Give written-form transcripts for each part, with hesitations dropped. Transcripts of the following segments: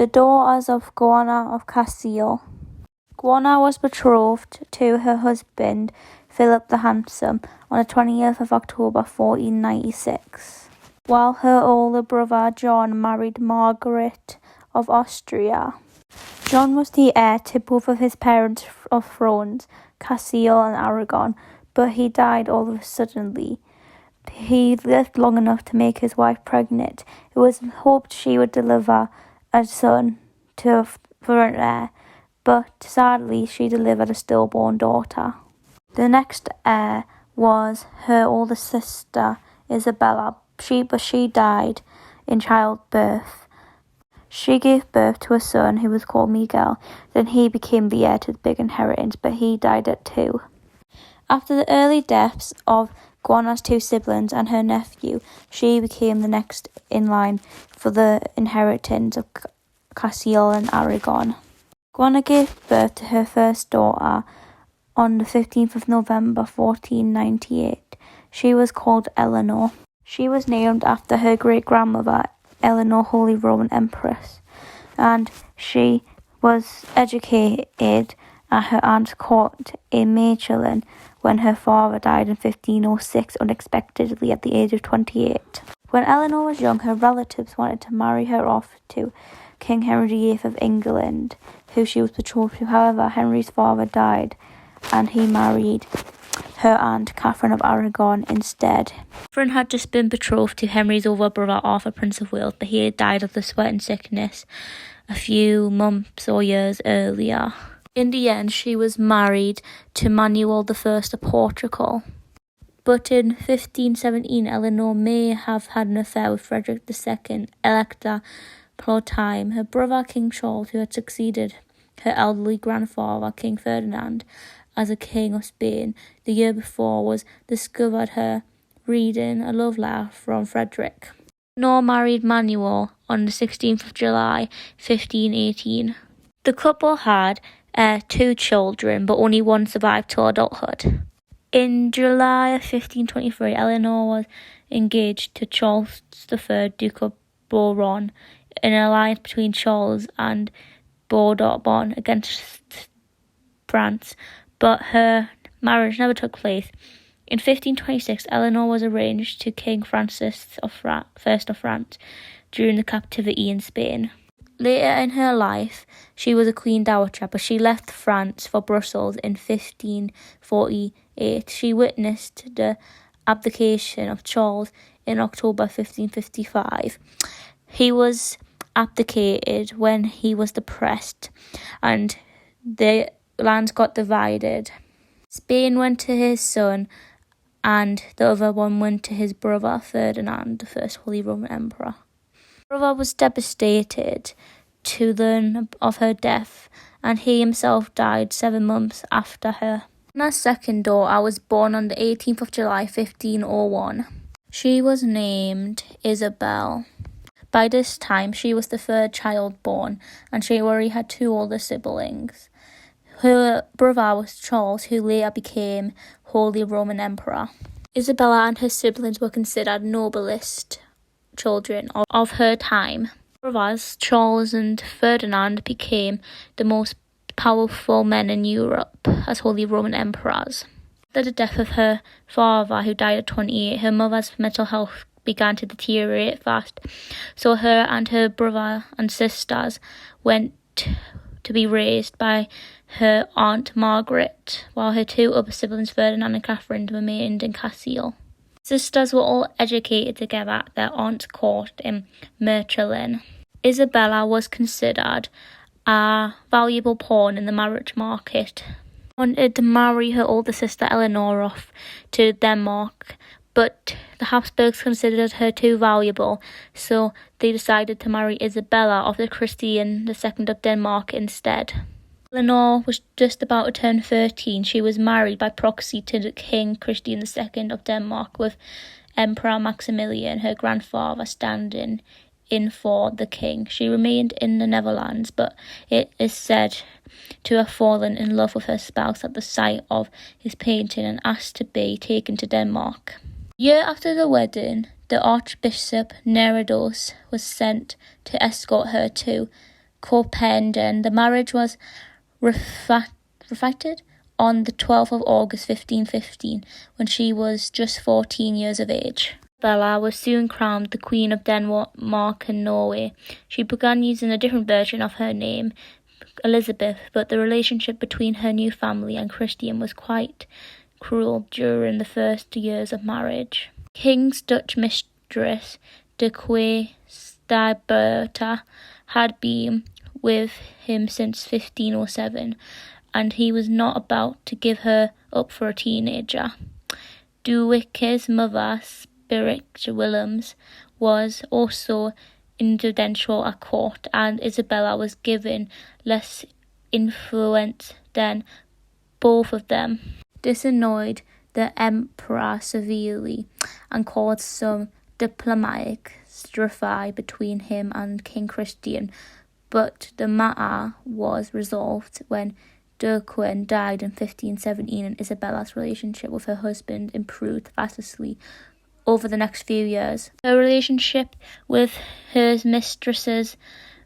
The daughters of Juana of Castile. Juana was betrothed to her husband, Philip the Handsome, on the 20th of October 1496, while her older brother John married Margaret of Austria. John was the heir to both of his parents' thrones, Castile and Aragon, but he died all of a suddenly. He lived long enough to make his wife pregnant. It was hoped she would deliver a son for an heir, but sadly she delivered a stillborn daughter. The next heir was her older sister, Isabella, but she died in childbirth. She gave birth to a son who was called Miguel. Then he became the heir to the big inheritance, but he died at 2. After the early deaths of Juana's 2 siblings and her nephew, she became the next in line for the inheritance of Castile and Aragon. Juana gave birth to her first daughter on the 15th of November 1498. She was called Eleanor. She was named after her great-grandmother, Eleanor, Holy Roman Empress, and she was educated at her aunt's court in Mechlin when her father died in 1506 unexpectedly at the age of 28. When Eleanor was young, her relatives wanted to marry her off to King Henry VIII of England, who she was betrothed to. However, Henry's father died, and he married her aunt Catherine of Aragon instead. Catherine had just been betrothed to Henry's older brother Arthur, Prince of Wales, but he had died of the sweat and sickness a few months or years earlier. In the end, she was married to Manuel I of Portugal. But in 1517, Eleanor may have had an affair with Frederick II, Elector pro time. Her brother, King Charles, who had succeeded her elderly grandfather, King Ferdinand, as a king of Spain the year before, was discovered her reading a love letter from Frederick. Eleanor married Manuel on the 16th of July, 1518. The couple had 2 children, but only one survived till adulthood. In July of 1523, Eleanor was engaged to Charles III, Duke of Bourbon, in an alliance between Charles and Bourbon against France, but her marriage never took place. In 1526, Eleanor was arranged to King Francis I of France during the captivity in Spain. Later in her life, she was a queen dowager, but she left France for Brussels in 1548. She witnessed the abdication of Charles in October 1555. He was abdicated when he was depressed, and the lands got divided. Spain went to his son, and the other one went to his brother Ferdinand, the first Holy Roman Emperor. Brother was devastated to learn of her death, and he himself died 7 months after her. Anna's second daughter was born on the 18th of July, 1501. She was named Isabel. By this time, she was the 3rd child born, and she already had 2 older siblings. Her brother was Charles, who later became Holy Roman Emperor. Isabella and her siblings were considered noblest children of her time. Brothers Charles and Ferdinand became the most powerful men in Europe as Holy Roman Emperors. After the death of her father, who died at 28, her mother's mental health began to deteriorate fast, so her and her brother and sisters went to be raised by her aunt Margaret, while her 2 other siblings, Ferdinand and Catherine, remained in Castile. Sisters were all educated together at their aunt's court in Mechlin. Isabella was considered a valuable pawn in the marriage market. Wanted to marry her older sister Eleanor off to Denmark, but the Habsburgs considered her too valuable, so they decided to marry Isabella of the Christian II of Denmark instead. Eleanor was just about to turn 13. She was married by proxy to the King Christian II of Denmark, with Emperor Maximilian, her grandfather, standing in for the king. She remained in the Netherlands, but it is said to have fallen in love with her spouse at the sight of his painting and asked to be taken to Denmark. A year after the wedding, the Archbishop Neredos was sent to escort her to codependent. The marriage was ratified on the 12th of August 1515, when she was just 14 years of age. Isabella was soon crowned the Queen of Denmark and Norway. She began using a different version of her name, Elizabeth, but the relationship between her new family and Christian was quite cruel during the first years of marriage. King's Dutch mistress, de Quaestabberta, had been with him since 1507, and he was not about to give her up for a teenager. Duwike's mother, Spirit Willems, was also influential at court, and Isabella was given less influence than both of them. This annoyed the emperor severely and caused some diplomatic strife between him and King Christian, but the matter was resolved when Durquin died in 1517, and Isabella's relationship with her husband improved vastly over the next few years. Her relationship with her mistress's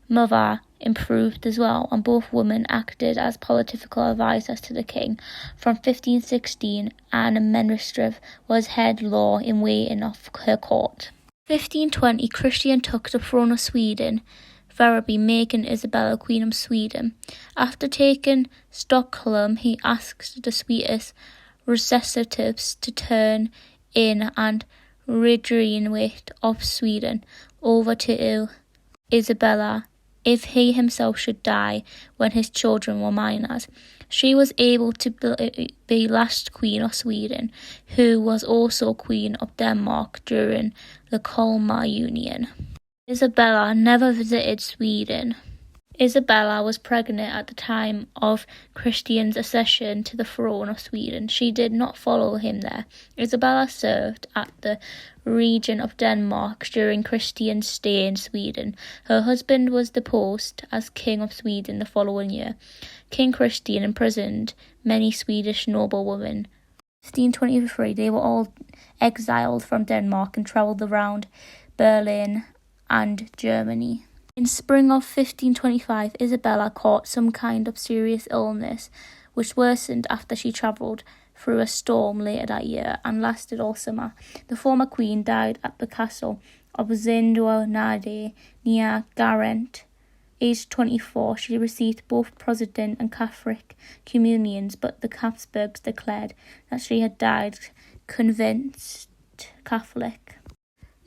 mother improved as well, and both women acted as political advisors to the king. From 1516, Anne Menristref was head law in waiting of her court. 1520, Christian took the throne of Sweden, thereby making Isabella Queen of Sweden. After taking Stockholm, he asked the Swedish representatives to turn in and regenerate of Sweden over to Isabella if he himself should die when his children were minors. She was able to be last Queen of Sweden, who was also Queen of Denmark during the Kalmar Union. Isabella never visited Sweden. Isabella was pregnant at the time of Christian's accession to the throne of Sweden. She did not follow him there. Isabella served at the region of Denmark during Christian's stay in Sweden. Her husband was deposed as King of Sweden the following year. King Christian imprisoned many Swedish noblewomen. In 1523, they were all exiled from Denmark and travelled around Berlin and Germany. In spring of 1525, Isabella caught some kind of serious illness, which worsened after she travelled through a storm later that year and lasted all summer. The former queen died at the castle of Zindonade near Garent. Aged 24, she received both Protestant and Catholic communions, but the Habsburgs declared that she had died convinced Catholic.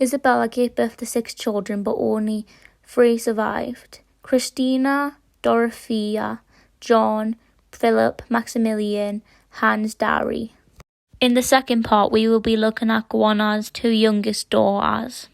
Isabella gave birth to 6 children, but only 3 survived: Christina, Dorothea, John, Philip, Maximilian, Hans, Dari. In the second part, we will be looking at Juana's 2 youngest daughters.